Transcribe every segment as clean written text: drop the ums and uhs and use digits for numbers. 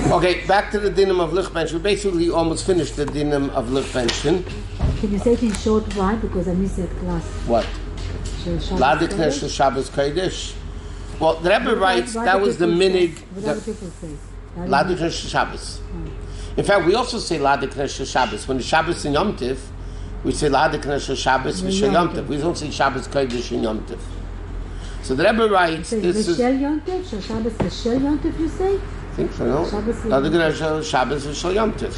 Okay, back to the dinim of lichbench. We basically almost finished the dinim of lichbench. Can you say it in short why? Because I missed that class. What? Ladik Neshel Shabbos Kiddush. Well, the Rabbi writes that was the minig. What other people say? Ladik Neshel Shabbos. In fact, we also say Ladik Neshel Shabbos. When the Shabbos in Yom Tiv, we say Ladik Neshel Shabbos V'Shel Yom Tiv. We don't say Shabbos Kiddush in Yom Tiv. So the Rabbi writes this is. V'Shel Yom Tiv? Shabbos V'Shel Yom Tiv, you say? I think so, no? Ladik Neshel Shabbos V'Shel Yom Tiv.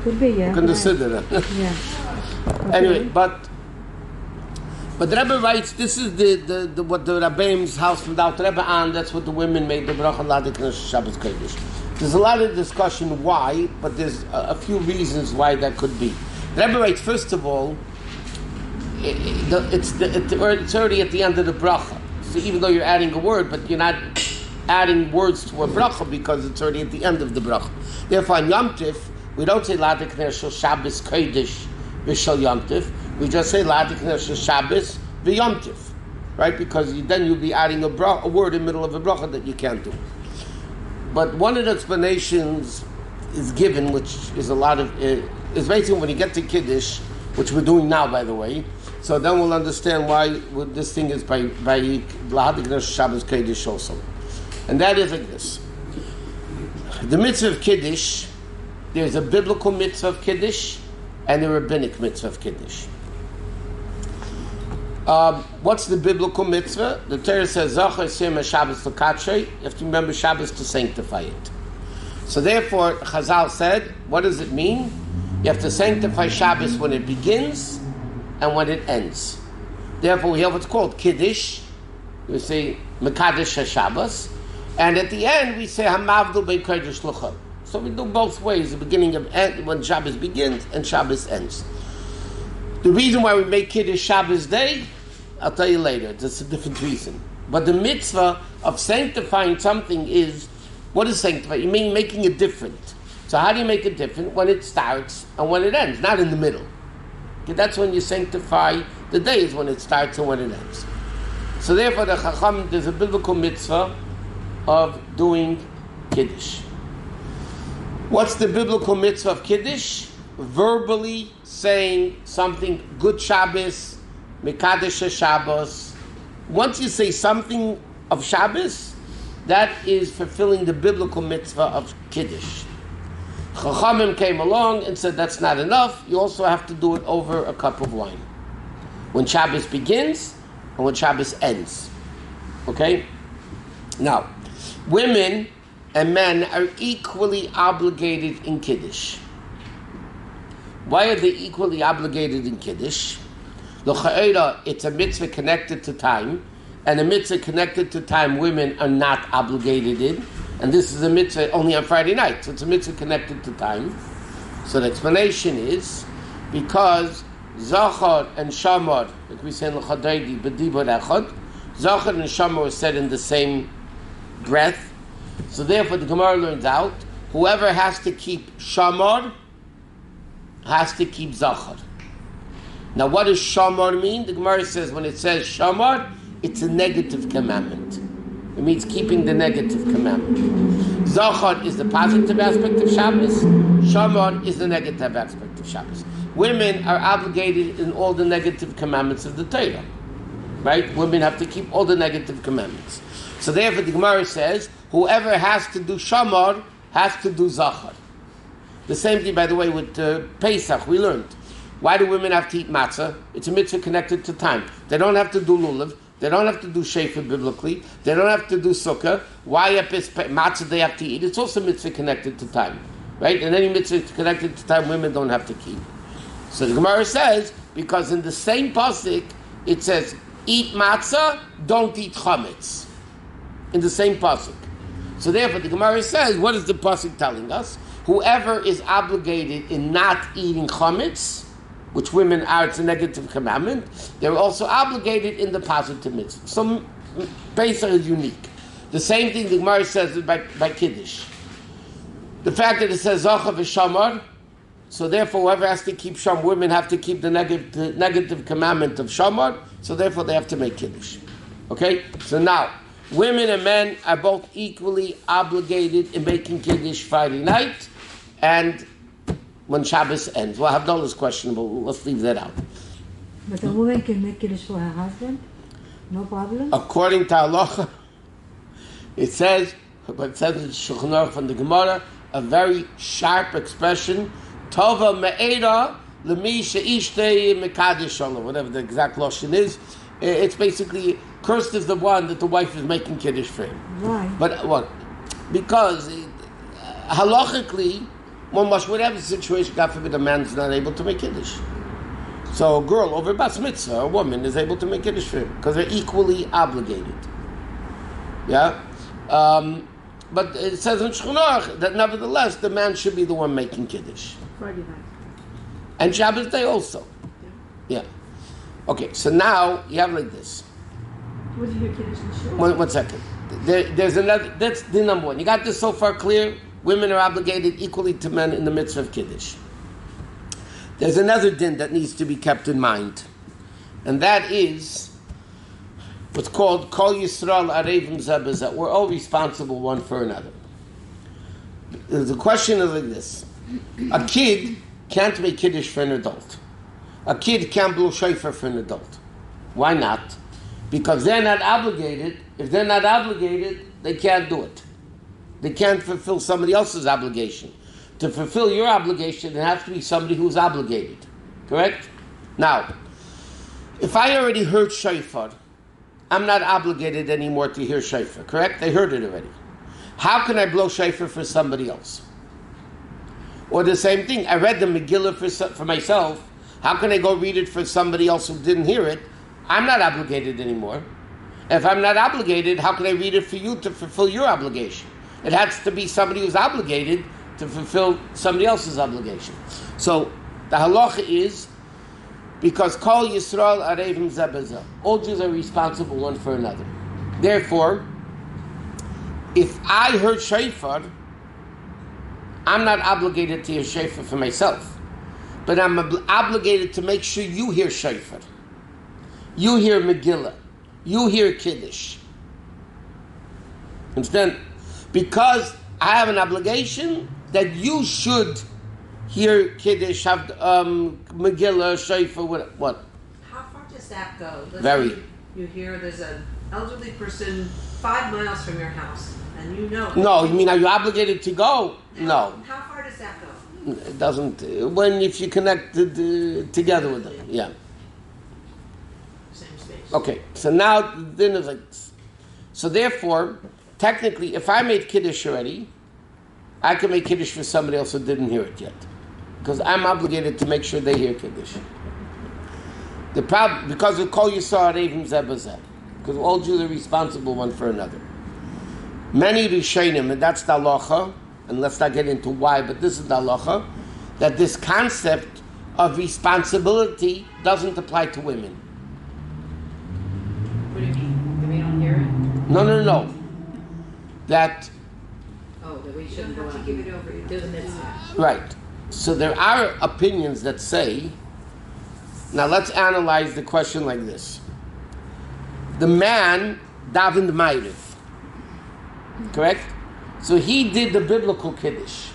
Could be, yeah. You can consider that. Yeah. Okay. Anyway, but the Rebbe writes this is the what the Rabbeim's house without Rebbe on. That's what the women made the bracha Ladik Neshel Shabbos Kiddush. There's a lot of discussion why, but there's a few reasons why that could be. The Rebbe writes first of all, it's already at the end of the bracha. So even though you're adding a word, but you're not adding words to a bracha because it's already at the end of the bracha. Therefore, on Yom Tiv, we don't say Ladik Neshel Shabbos Kiddush V'Shel Yom Tiv. We just say Ladik Neshel Shabbos V'Yom Tiv, right? Because then you'll be adding a word in the middle of a bracha that you can't do. But one of the explanations is given, which is a lot of is basically when you get to Kiddush, which we're doing now, by the way. So then we'll understand why this thing is by Ladik Neshel Shabbos Kiddush also, and that is like this: the mitzvah of Kiddush. There's a biblical mitzvah of Kiddush and a rabbinic mitzvah of Kiddush. What's the biblical mitzvah? The Torah says, Zachar Shem Shabbos L'Kachrei. You have to remember Shabbos to sanctify it. So therefore, Chazal said, what does it mean? You have to sanctify Shabbos when it begins and when it ends. Therefore, we have what's called Kiddush. We say, Mekadesh HaShabbos. And at the end, we say, Hamavdul Bein Kodesh L'Chol. So we do both ways, the beginning of when Shabbos begins and Shabbos ends. The reason why we make Kiddush Shabbos day, I'll tell you later, it's a different reason. But the mitzvah of sanctifying something is, what is sanctify? You mean making it different. So how do you make it different? When it starts and when it ends, not in the middle. Okay, that's when you sanctify the day, is when it starts and when it ends. So therefore the Chacham, there's a biblical mitzvah of doing Kiddush. What's the biblical mitzvah of Kiddush? Verbally saying something, good Shabbos, Mekadesh Shabbos. Once you say something of Shabbos, that is fulfilling the biblical mitzvah of Kiddush. Chachamim came along and said that's not enough. You also have to do it over a cup of wine. When Shabbos begins and when Shabbos ends. Okay? Now, women and men are equally obligated in Kiddush. Why are they equally obligated in Kiddush? L'cha'era, it's a mitzvah connected to time, and a mitzvah connected to time women are not obligated in, and this is a mitzvah only on Friday night, so it's a mitzvah connected to time. So the explanation is because Zachar and Shamar, like we say in L'chadaydi, B'dibur Echad, Zachar and Shamar were said in the same breath. So therefore the Gemara learns out, whoever has to keep Shamar has to keep Zachar. Now what does Shamar mean? The Gemara says when it says Shamar, it's a negative commandment. It means keeping the negative commandment. Zachar is the positive aspect of Shabbos. Shamar is the negative aspect of Shabbos. Women are obligated in all the negative commandments of the Torah. Right? Women have to keep all the negative commandments. So therefore the Gemara says, whoever has to do Shamar has to do Zachar. The same thing, by the way, with Pesach, we learned. Why do women have to eat matzah? It's a mitzvah connected to time. They don't have to do lulav. They don't have to do shefa biblically. They don't have to do sukkah. Why matzah they have to eat? It's also a mitzvah connected to time. Right? And any mitzvah connected to time, women don't have to keep. So the Gemara says, because in the same pasuk, it says, eat matzah, don't eat chametz. In the same pasuk. So therefore the Gemara says, what is the pasuk telling us? Whoever is obligated in not eating chametz, which women are, it's a negative commandment, they're also obligated in the positive mitzvah. So Pesach is unique. The same thing the Gemara says by Kiddush. The fact that it says Zachar v'Shamar, so therefore whoever has to keep Shamar, women have to keep the negative commandment of Shamar, so therefore they have to make Kiddush. Okay? So now, women and men are both equally obligated in making Kiddush Friday night and when Shabbos ends. Well, Havdallah is questionable. Let's leave that out. But a woman can make Kiddush for her husband? No problem? According to Halacha, it says in Shulchan Aruch from the Gemara, a very sharp expression, Tova me'era l'mi she'ishtei mekadesh shalom, whatever the exact lashon is. It's basically, cursed is the one that the wife is making Kiddush for him. Why? But what? Because halachically, one must, whatever situation, God forbid, a man's not able to make Kiddush. So a girl over Bas Mitzvah, a woman, is able to make Kiddush for him because they're equally obligated. Yeah? But it says in Shulchan Aruch that nevertheless, the man should be the one making Kiddush. Friday night. And Shabbos day also. Yeah. Okay, so now you have like this. What do you hear Kiddush in Shul? One second. There's another, that's the number one. You got this so far clear? Women are obligated equally to men in the mitzvah of Kiddush. There's another din that needs to be kept in mind. And that is what's called Kol Yisrael Arevim Zebazah. We're all responsible one for another. The question is like this. A kid can't make Kiddush for an adult. A kid can't blow shofar for an adult. Why not? Because they're not obligated. If they're not obligated, they can't do it. They can't fulfill somebody else's obligation. To fulfill your obligation, it has to be somebody who's obligated. Correct? Now, if I already heard shofar, I'm not obligated anymore to hear shofar. Correct? I heard it already. How can I blow shofar for somebody else? Or the same thing, I read the Megillah for myself. How can I go read it for somebody else who didn't hear it? I'm not obligated anymore. If I'm not obligated, how can I read it for you to fulfill your obligation? It has to be somebody who's obligated to fulfill somebody else's obligation. So the halacha is, because Kol Yisrael Arevim Zebazah, all Jews are responsible one for another. Therefore, if I heard shofar, I'm not obligated to hear shofar for myself, but I'm obligated to make sure you hear shofar. You hear Megillah. You hear Kiddush. Understand? Because I have an obligation that you should hear Kiddush, have Megillah, shofar, what? How far does that go? Very. You hear there's an elderly person 5 miles from your house, and you know. No, you mean are you obligated to go? No. How far does that go? It doesn't. If you connect together with them, yeah. Same space. Okay, so now then it's like this. So therefore, technically, if I made Kiddush already, I can make Kiddush for somebody else who didn't hear it yet. Because I'm obligated to make sure they hear Kiddush. The problem, because of Kol Yisrael Arevim Zebazeh, because all Jews are responsible one for another. Many Rishonim, and that's the halacha, and let's not get into why, but this is the halacha, that this concept of responsibility doesn't apply to women. What do you mean? That we don't hear it? No. That That we shouldn't go out and give it over. Do the mitzvah. right. So there are opinions that say, now let's analyze the question like this. The man davened Ma'ariv, correct? So he did the biblical Kiddush.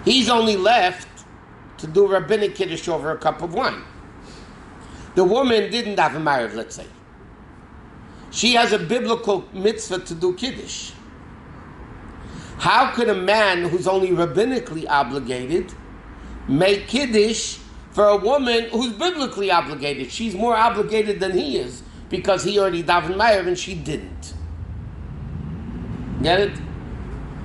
He's only left to do rabbinic Kiddush over a cup of wine. The woman didn't daven Ma'ariv, let's say. She has a biblical mitzvah to do Kiddush. How could a man who's only rabbinically obligated make Kiddush for a woman who's biblically obligated? She's more obligated than he is because he already davened Ma'ariv and she didn't. Get it?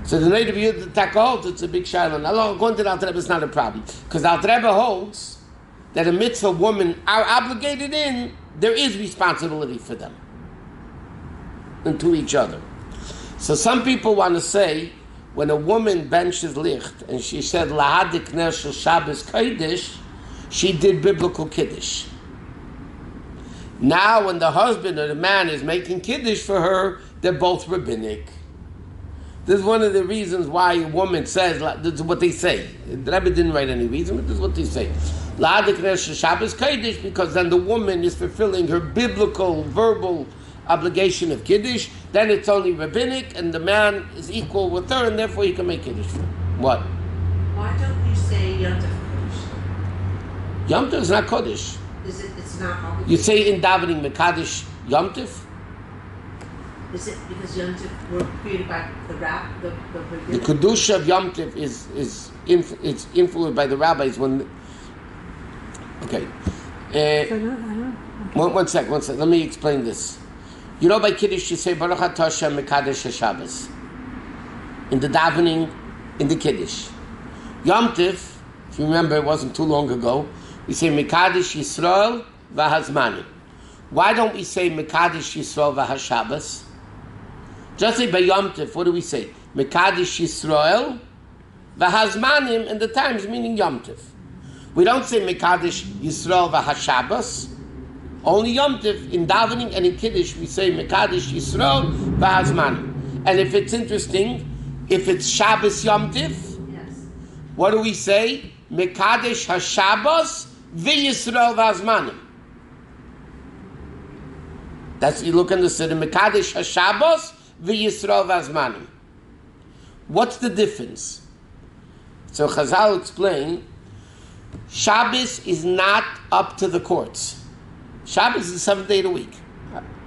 So the native view of the Taka holds it's a big shayla. Now, going to the Alter Rebbe, it's not a problem. Because the Alter Rebbe holds that a mitzvah women are obligated in, there is responsibility for them and to each other. So some people want to say, when a woman benches licht and she said lahadik ner shel Shabbos Kiddush, she did biblical Kiddush. Now when the husband or the man is making Kiddush for her, they're both rabbinic. This is one of the reasons why a woman says, this is what they say. The Rabbi didn't write any reason, but this is what they say. Lahadik ner shel Shabbos Kiddush, because then the woman is fulfilling her biblical, verbal obligation of Kiddush, then it's only rabbinic, and the man is equal with her, and therefore he can make Kiddush for her. What? Why don't you say Yom Tov Kodesh? Yom Tov is not Kodesh. Is it? It's not obligation. You say in davening Mekadesh Yom Tov? Is it because Yom Tov were created by the The rabbinic? Kiddush of Yom Tov is it's influenced by the rabbis when. Okay. One sec. Let me explain this. You know, by Kiddush you say Baruch Atah Hashem Mekadesh HaShabbos. In the davening, in the Kiddush. Yom Tov, if you remember, it wasn't too long ago. We say Mekadesh Yisrael v'Hazmanim. Why don't we say Mekadesh Yisrael v'Hashabbos? Just say by Yom Tov, what do we say? Mekadesh Yisrael v'Hazmanim, and the times meaning Yom Tov. We don't say Mekadesh Yisrael v'Hashabbos. Only Yom Tov, in davening and in Kiddush, we say Mekadesh Yisrael v'Hazmanim. And if it's interesting, if it's Shabbos Yom Tov, Yes. what do we say? Mekadesh HaShabbos v'Yisrael v'Hazmanim. That's, you look in the Siddur, Mekadesh HaShabbos v'Yisrael v'Hazmanim. What's the difference? So Chazal explain, Shabbos is not up to the courts. Shabbos is the 7th day of the week.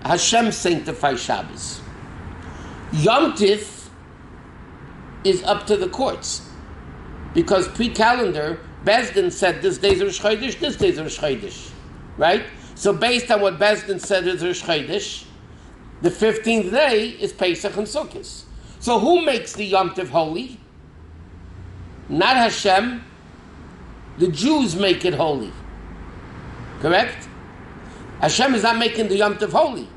Hashem sanctifies Shabbos. Yom Tov is up to the courts. Because pre-calendar, Bezdin said this day's Rosh Chodesh, this day's Rosh Chodesh. Right? So based on what Bezdin said is Rosh Chodesh, the 15th day is Pesach and Sukkot. So who makes the Yom Tov holy? Not Hashem. The Jews make it holy. Correct? Hashem is not making the Yom Tov holy.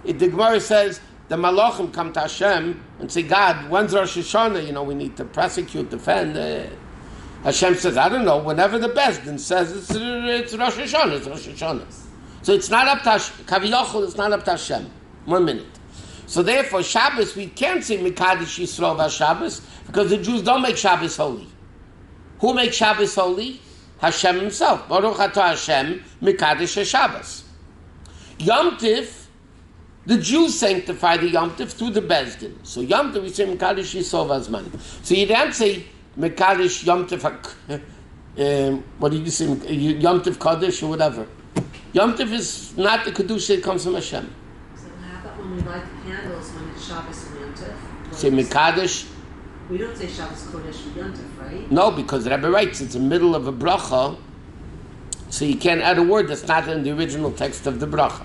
The Gemara says, the Malachim come to Hashem and say, God, when's Rosh Hashanah? We need to prosecute, defend. Hashem says, I don't know, whenever the Bezdin says it's Rosh Hashanah, it's Rosh Hashanah. So it's not up to Hashem. Kaviyachol, it's not up to Hashem. 1 minute. So therefore, Shabbos, we can't say Mekadesh Yisrael v'Shabbos because the Jews don't make Shabbos holy. Who makes Shabbos holy? Hashem himself. Baruch Atah Hashem Mekadesh HaShabbos. Yom Tov, the Jews sanctify the Yom Tov through the Bezdin. So Yom Tov, we say Mekadesh Yisrael v'Hazmanim. So you don't say Mekadesh Yom Tov, what did you say, Yom Tov Kodesh or whatever. Yom Tov is not the Kiddush that comes from Hashem. So how about when we light the candles when it's Shabbos and Yom Tov? Say Mekadesh. We don't say Shabbos Kodesh for Yom Tov, right? No, because the Rabbi writes it's in the middle of a bracha, so you can't add a word that's not in the original text of the bracha.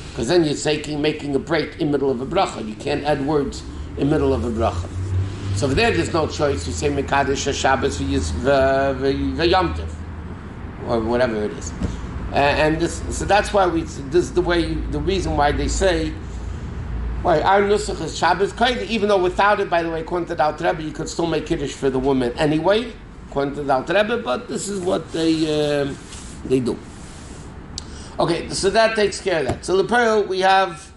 Because then you're making a break in the middle of a bracha. You can't add words in the middle of a bracha. So over there's no choice. You say Mekadesh HaShabbos v'Yom Tov, or whatever it is. So that's why this is the reason why they say, why our nusach is Shabbos Kodesh, even though without it, by the way, according to the Alter Rebbe, you could still make Kiddush for the woman anyway, according to the Alter Rebbe, but this is what they do. Okay, so that takes care of that. So the Pearl, we have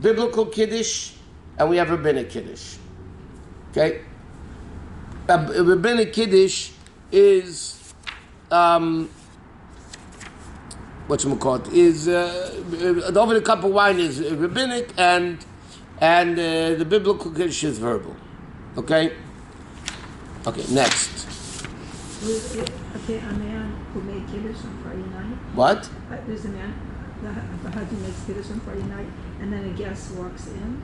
biblical Kiddush and we have rabbinic Kiddush. Okay? Rabbinic Kiddush is over the cup of wine is rabbinic and the biblical Kiddush is verbal. Okay, next. Okay, a man who made Kiddush on Friday night. What? There's a man, the husband makes Kiddush on Friday night, and then a guest walks in.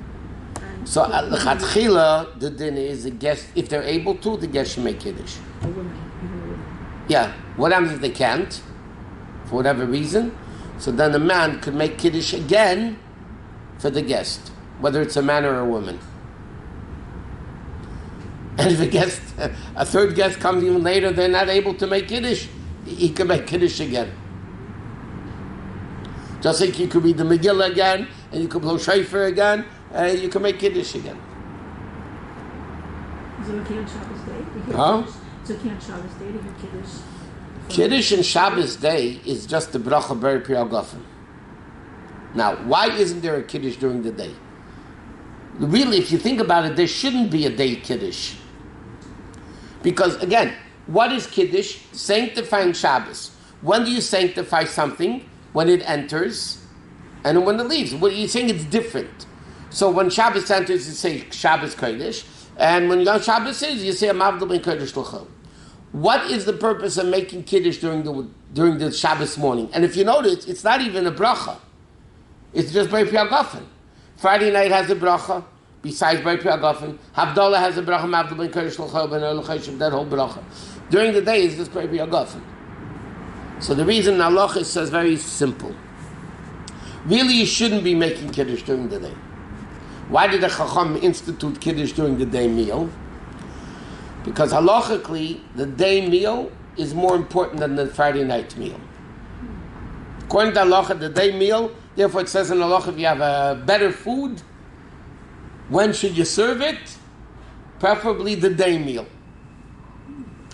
So, l'chatchila, the din is the guest, if they're able to, the guest should make Kiddush. A woman, even a woman. Yeah. What happens if they can't, for whatever reason? So then the man could make Kiddush again for the guest, whether it's a man or a woman. And if a third guest comes even later, they're not able to make Kiddush, he can make Kiddush again. Just like you could read the Megillah again, and you could blow shofar again, and you can make Kiddush again. Is it okay on Shabbos day? Huh? It's okay on Shabbos day to have Kiddush? Kiddush and Shabbos day is just the bracha beri pri hagafim. Now, why isn't there a Kiddush during the day? Really, if you think about it, there shouldn't be a day Kiddush. Because, again, what is Kiddush? Sanctifying Shabbos. When do you sanctify something? When it enters and when it leaves. What you're saying, it's different. So when Shabbos enters, you say Shabbos Kiddush, and when Yom Shabbos is, you say Amavdil ben Kiddush L'chol. What is the purpose of making Kiddush during the Shabbos morning? And if you notice, it's not even a bracha. It's just B'rei Pri HaGofen. Friday night has a bracha, besides B'rei Pri HaGofen. Havdalah has a bracha, Amavdil ben Kiddush L'chol, ben L'chayshim, that whole bracha. During the day, it's just B'rei Pri HaGofen. So the reason Halachos says very simple. Really, you shouldn't be making Kiddush during the day. Why did the Chacham institute Kiddush during the day meal? Because halachically, the day meal is more important than the Friday night meal. According to halacha, the day meal, therefore it says in halacha, if you have a better food, when should you serve it? Preferably the day meal.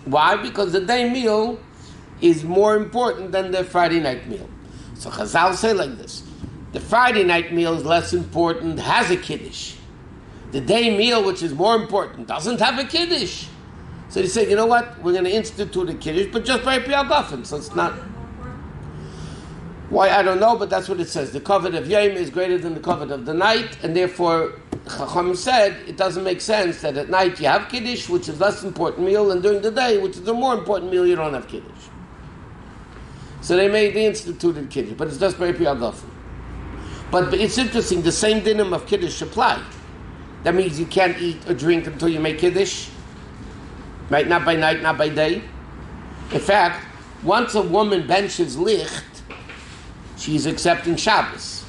Why? Because the day meal is more important than the Friday night meal. So Chazal say like this: the Friday night meal is less important, has a Kiddush. The day meal, which is more important, doesn't have a Kiddush. So they say, you know what? We're going to institute a Kiddush, but just by Pri HaGofen, so it's not. Why, I don't know, but that's what it says. The covet of Yom is greater than the covet of the night, and therefore, Chacham said, it doesn't make sense that at night you have Kiddush, which is less important meal, and during the day, which is a more important meal, you don't have Kiddush. So they instituted Kiddush, but it's just by Pri HaGofen. But it's interesting, the same dinim of Kiddush apply. That means you can't eat or drink until you make Kiddush. Right? Not by night, not by day. In fact, once a woman benches licht, she's accepting Shabbos.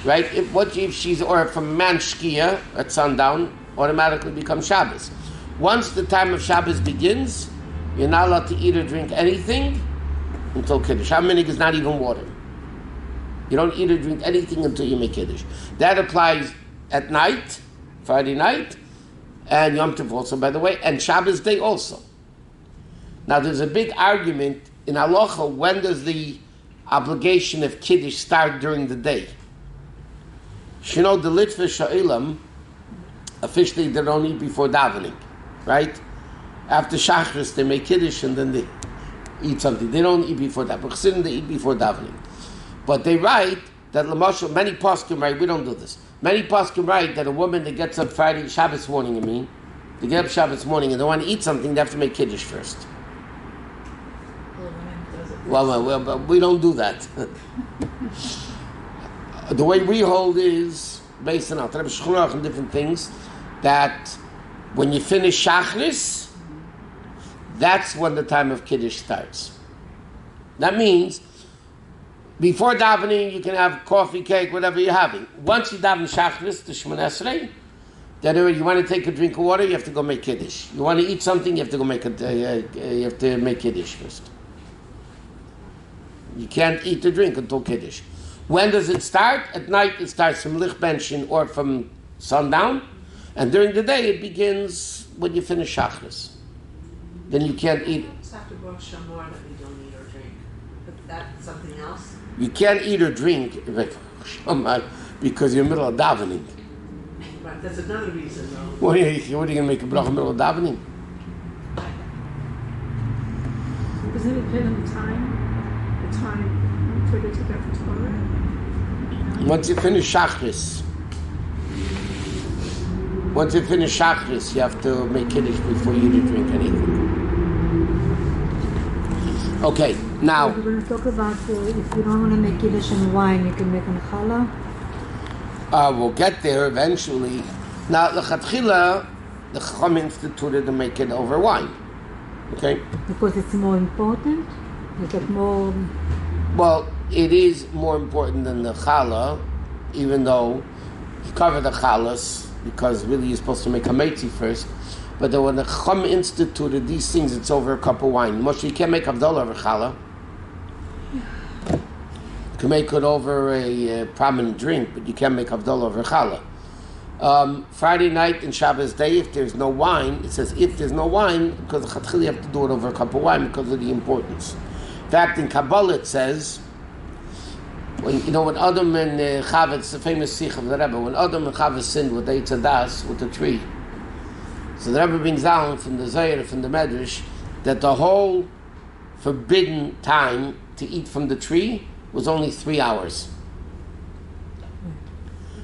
Right? If she's, or from a man shkia at sundown, automatically becomes Shabbos. Once the time of Shabbos begins, you're not allowed to eat or drink anything until Kiddush. How many is not even water? You don't eat or drink anything until you make Kiddush. That applies at night, Friday night, and Yom Tov also, by the way, and Shabbos day also. Now, there's a big argument in Halacha, when does the obligation of Kiddush start during the day? You know, the Litva Sha'ilam, officially they don't eat before davening, right? After Shachris, they make Kiddush and then they eat something. They don't eat before that, but Chassidim, they eat before davening. But they write that Lamashal, many poskim write, we don't do this. Many poskim write that a woman that gets up Friday, Shabbos morning, they get up Shabbos morning and they want to eat something, they have to make Kiddush first. Well, we don't do that. The way we hold is, based on Rabbi Shchunach and different things, that when you finish Shachris, that's when the time of Kiddush starts. That means, before davening, you can have coffee, cake, whatever you're having. Once you daven Shachris, the Shemona Esrei, then you want to take a drink of water, you have to go make Kiddush. You want to eat something, you have to go make you have to make Kiddush first. You can't eat or drink until Kiddush. When does it start? At night, it starts from Lich Benshin or from sundown, and during the day, it begins when you finish Shachris. Then you can't eat. It's after Rosh Hashanah that we don't eat or drink. But that's something else. You can't eat or drink because you're in the middle of davening. Right, that's another reason, though. What are you going to make a bracha in the middle of davening? Doesn't it depend on the time? The time for the Torah? Once you finish Shachris, you have to make Kiddush before you eat or drink anything. Okay, now. We're going to talk about if you don't want to make Kiddush and wine, you can make an challah. We'll get there eventually. Now, l'chatchila, the Chacham instituted to make it over wine. Okay? Because it's more important? Is it more... Well, it is more important than the challah, even though you cover the challahs, because really you're supposed to make a meitzi first. But then when the Chacham instituted these things, it's over a cup of wine. Moshe, you can't make Havdalah over challah. You can make it over a prominent drink, but you can't make Havdalah over challah. Friday night and Shabbos day, if there's no wine, it says if there's no wine, because you have to do it over a cup of wine because of the importance. In fact, in Kabbalah it says, when Adam and Chava, it's the famous Sikh of the Rebbe, when Adam and Chava sinned with the Eitz Hadas, with the tree. So the Rebbe brings down from the Zohar, from the Medrash, that the whole forbidden time to eat from the tree was only 3 hours.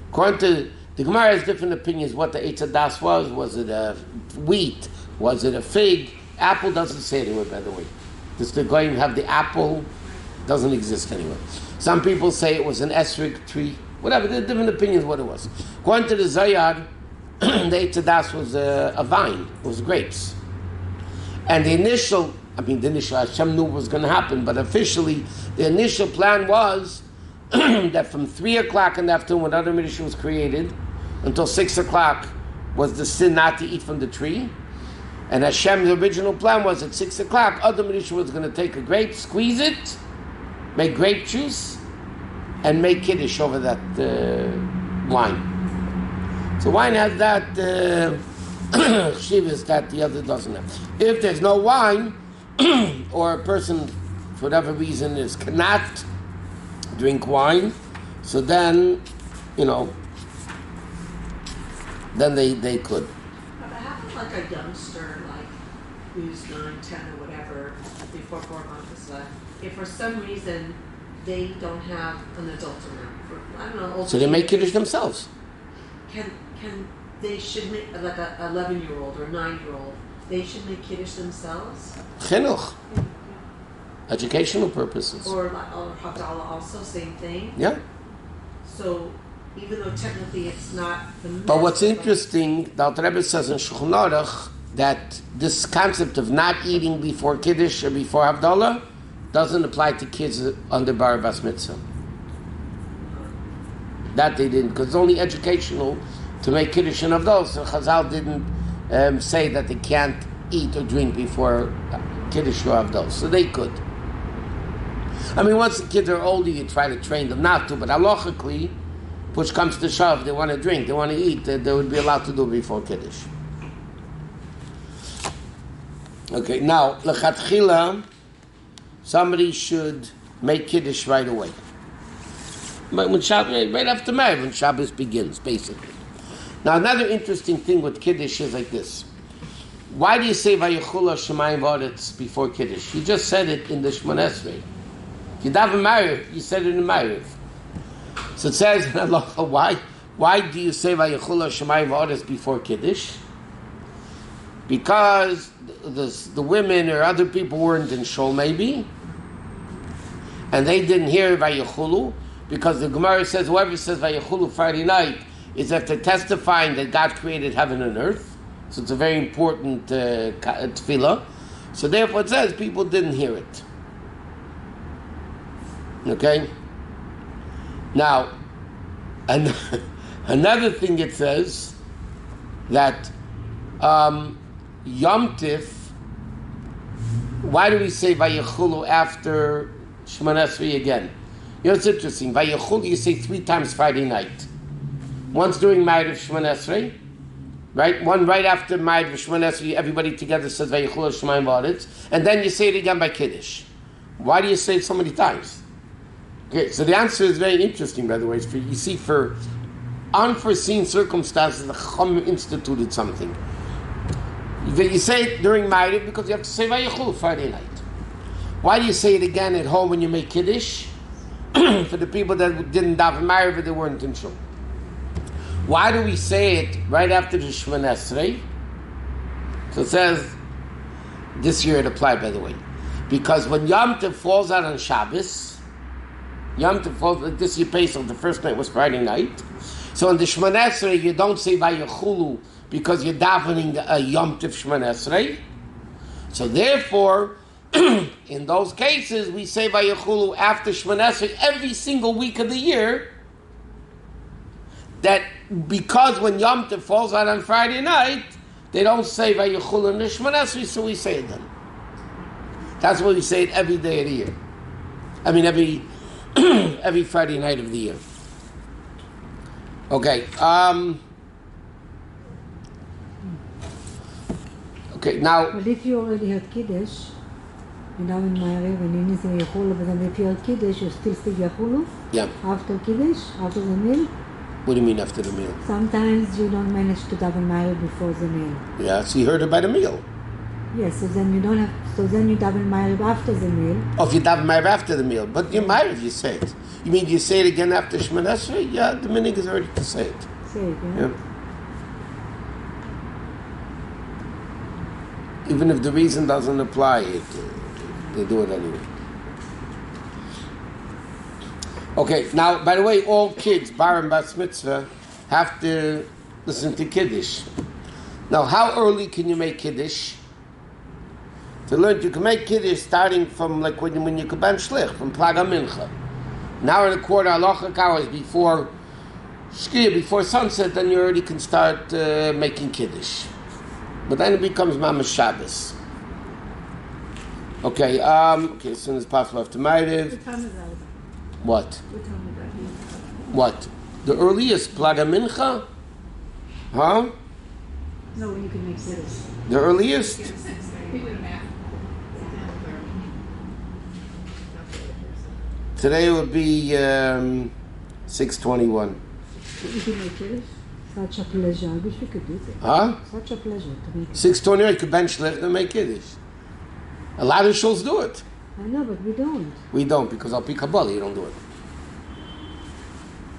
According to the Gemara has different opinions what the Eitz Hadas was. Was it a wheat? Was it a fig? Apple doesn't say anywhere, by the way. Does the Goyim have the apple? Doesn't exist anywhere. Some people say it was an esrog tree. Whatever, there are different opinions what it was. According to the Zayar, the Eitz Hadas was a vine. It was grapes. And the initial Hashem knew what was going to happen, but officially the initial plan was that from 3 o'clock in the afternoon when Adam Rishon was created until 6 o'clock was the sin not to eat from the tree. And Hashem's original plan was at 6 o'clock, Adam Rishon was going to take a grape, squeeze it, make grape juice, and make Kiddush over that wine. So wine has that shivas that the other doesn't have. If there's no wine, or a person, for whatever reason, cannot drink wine, so then, then they could. But having like a youngster, like who's 9, 10, or whatever, before 4 months left, if for some reason they don't have an adult around, I don't know, older so they make teenagers, Kiddush themselves. Can they should make like a 11-year-old or 9-year-old? They should make Kiddush themselves. Chinuch, educational purposes. Or Havdalah also, same thing. Yeah. So even though technically it's not the. But what's interesting, the Alter Rebbe says in Shulchan Aruch that this concept of not eating before Kiddush or before Havdalah doesn't apply to kids under Bar Bas Mitzvah. That they didn't, because it's only educational to make Kiddush and Havdalah. So Chazal didn't say that they can't eat or drink before Kiddush or Havdalah. So they could. I mean, once the kids are older, you try to train them not to, but halachically, push comes to shove, they want to drink, they want to eat, they would be allowed to do before Kiddush. Okay, now, lechatchila, somebody should make Kiddush right away. When Shabbos, right after marriage, when Shabbos begins, basically. Now, another interesting thing with Kiddush is like this. Why do you say Vayichula Shemayim V'Aretz before Kiddush? You just said it in the Shemon Esrei. If you daven Ma'ariv, you said it in Ma'ariv. So it says in Halacha, why do you say Vayichula Shemayim V'Aretz before Kiddush? Because the women or other people weren't in Shul maybe, and they didn't hear Vayichulu, because the Gemara says whoever says Vayichulu Friday night is after testifying that God created heaven and earth. So it's a very important tefillah. So therefore it says people didn't hear it. Okay? Now, another thing it says that Yom Tif, why do we say Vayichulu after Shemon Esrei again? It's interesting. Vayichulu you say 3 times Friday night. Once during Ma'ariv Shemon Esrei, right? One right after Ma'ariv Shemon Esrei, everybody together says Vayichulu Shemayim V'Aretz, and then you say it again by Kiddush. Why do you say it so many times? Okay, so the answer is very interesting, by the way. You see, for unforeseen circumstances, the Chacham instituted something. You say it during Ma'ariv because you have to say Vayichulu Friday night. Why do you say it again at home when you make Kiddush? For the people that didn't daven Ma'ariv, but they weren't in Shul. Why do we say it right after the Shemon Esrei? So it says, this year it applied, by the way. Because when Yom Tov falls out on Shabbos, Yom Tov falls, this year Pesach, the first night was Friday night. So in the Shemon Esrei, you don't say Vayichulu because you're davening a Yom Tov Shemon Esrei. So therefore, in those cases, we say Vayichulu after Shemon Esrei every single week of the year. That because when Yom Tov falls out on Friday night, they don't say Vayichulu in the Shemon Esrei, so we say it then. That's why we say it every day of the year. I mean, every Friday night of the year. Okay. Okay. Now. But if you already had Kiddush, and now in Ma'ariv and in Nissan Yachulu, but then if you had Kiddush, you still say Yachulu? Yeah. After Kiddush, after the meal? What do you mean after the meal? Sometimes you don't manage to daven Ma'ariv before the meal. Yeah, so you heard it by the meal. Yes, so then you don't have. So then you daven Ma'ariv after the meal. Oh, if you daven Ma'ariv after the meal, but you Ma'ariv, you say it. You mean you say it again after Shemona Esrei? Yeah, the minhag is already to say it. Say it, yeah? Yeah. Even if the reason doesn't apply, they do it anyway. Okay, now, by the way, all kids, bar and bas mitzvah, have to listen to Kiddush. Now, how early can you make Kiddush? To learn, you can make Kiddush starting from like when you can ben shlich, from Plaga Mincha. An hour and a quarter, halachic hours before Shkia, before sunset, then you already can start making Kiddush. But then it becomes Mamash Shabbos. Okay, as soon as possible after Ma'ariv. What time is that? What? What time is that? What? The earliest, Plaga Mincha? Huh? No, when you can make Kiddush. The earliest? Today would be 6:21. You can make Kiddush? Such a pleasure. I wish we could do that. Huh? Such a pleasure to make it. 6:21, you could bench lift and make Kiddush. A lot of shuls do it. I know, but we don't. We don't, because Al Pi Kabbalah, you don't do it.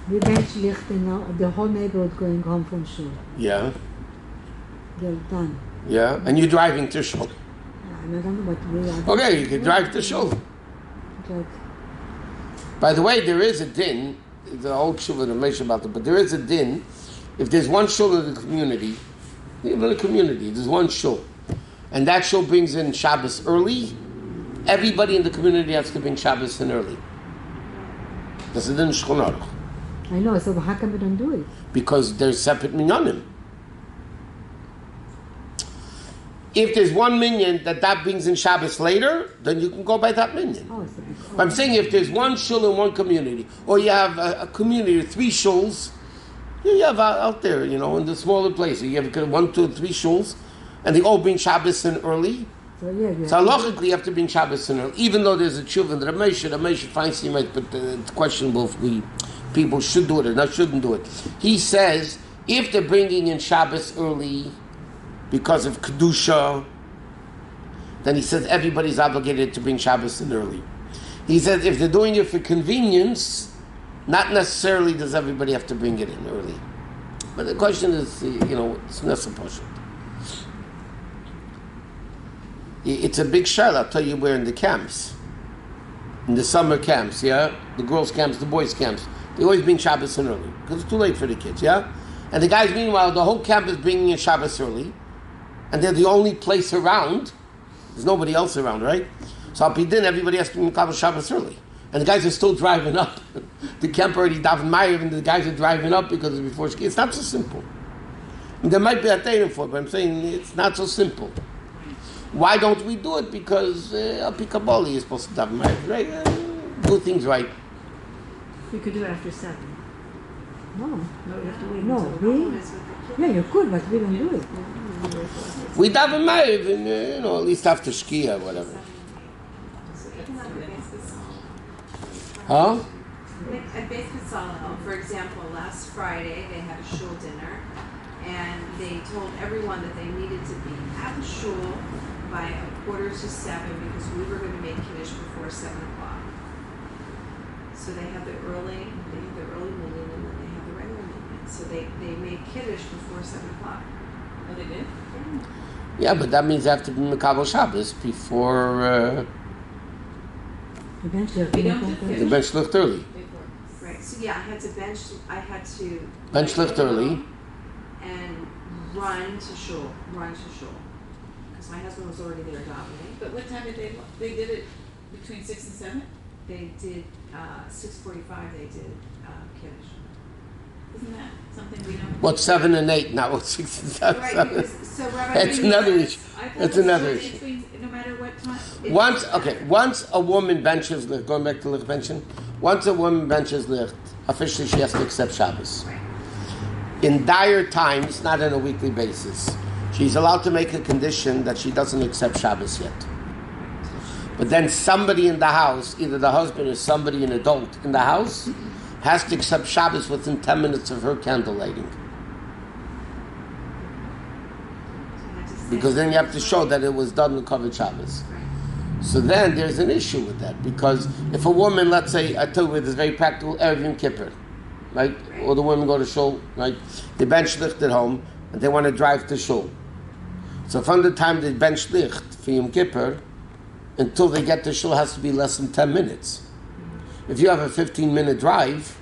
We bench licht and the whole neighborhood going home from shul. Yeah, They're done. yeah. And you're driving to shul. And I don't know what we are. Okay, you can drive to shul. Like, By the way, there is a din, the old shul in the about it, but there is a din. If there's one shul in the community, there's one shul, and that shul brings in Shabbos early, everybody in the community has to bring Shabbos in early. That's a din Shulchan Aruch. I know, so how come we don't do it? Because there's separate minyanim. If there's one minyan that brings in Shabbos later, then you can go by that minyan. Oh, it's a big But I'm saying if there's one shul in one community, or you have a community of 3 shuls, you have out there, in the smaller places, you have 1, 2, 3 shuls, and they all bring Shabbos in early. So yeah, you So have halachically you have to bring Shabbos in early, even though there's a tshuva in the Rabbi finds him, but it's questionable if people should do it or not shouldn't do it. He says if they're bringing in Shabbos early because of Kedusha, then he says everybody's obligated to bring Shabbos in early. He says if they're doing it for convenience, not necessarily does everybody have to bring it in early. But the question is, it's not supposed to. It's a big shayla. I'll tell you where in the camps. In the summer camps, yeah? The girls' camps, the boys' camps. They always bring Shabbos in early, because it's too late for the kids, yeah? And the guys, meanwhile, the whole camp is bringing in Shabbos early, and they're the only place around. There's nobody else around, right? So Al Pi Din, everybody has to bring Shabbos early. And the guys are still driving up. The camp already davened Ma'ariv, and the guys are driving up because it's before Shkia. It's not so simple. There might be a thing for it, but I'm saying it's not so simple. Why don't we do it? Because Al Pi Kabbalah is supposed to daven Ma'ariv, right? Do things right. We could do it after 7. no, No, we have to wait no, until we. Yeah, you could, but we don't do it. We daven Ma'ariv, and at least after Shkia or whatever. Huh? At Beis Katzalel, for example, last Friday they had a shul dinner, and they told everyone that they needed to be at the shul by 6:45 because we were going to make Kiddush before 7:00. So they have the early minyan, and then they have the regular minyan. So they made Kiddush before 7:00. Oh, they did? Yeah, but that means they have to be Mekabel Shabbos before Eventually, We don't do the bench lift early. Right. So yeah, I had to Bench lift early. and run to shul, because my husband was already there davening. But what time did they did it between 6 and 7? They did 6:45. They did Kiddush. Isn't that something we don't? What, 7 and 8, not what 6 and 7? Right. Because, so Rabbi, That's another issue. I thought That's it was another between- issue. No matter what time. Once a woman benches licht, going back to licht benching, once a woman benches licht, officially she has to accept Shabbos. Right. In dire times, not on a weekly basis, she's allowed to make a condition that she doesn't accept Shabbos yet. But then somebody in the house, either the husband or somebody, an adult in the house, has to accept Shabbos within 10 minutes of her candle lighting. Because then you have to show that it was done with covered Shabbos. Right. So then there's an issue with that, because if a woman, let's say, I tell you this is very practical, Erev Yom Kippur, right? All the women go to shul, right? They bench licht at home, and they want to drive to shul. So from the time they bench licht for Yom Kippur until they get to shul has to be less than 10 minutes. If you have a 15-minute drive,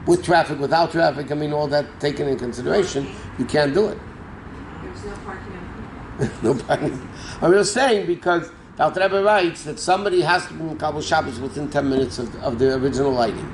with traffic, without traffic, I mean, all that taken in consideration, you can't do it. There's no parking. No parking. I'm just saying, because the Alter Rebbe writes that somebody has to be in Kabul Shabbos within 10 minutes of the original lighting.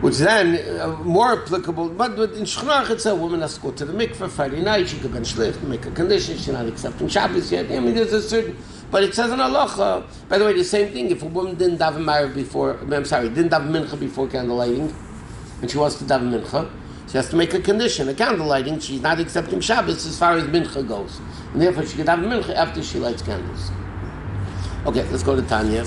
Which then, more applicable, but in Shechnarach it's a woman has to go to the mikveh Friday night, she could ben shlicht, make a condition, she's not accepting Shabbos yet. I mean, there's a certain, but it says in halacha, by the way, the same thing, if a woman didn't daven Ma'ariv before, didn't daven Mincha before candle lighting, and she wants to daven Mincha, she has to make a condition, a candle lighting, she's not accepting Shabbos as far as Mincha goes. And therefore she can daven Mincha after she lights candles. Okay, let's go to Tanya.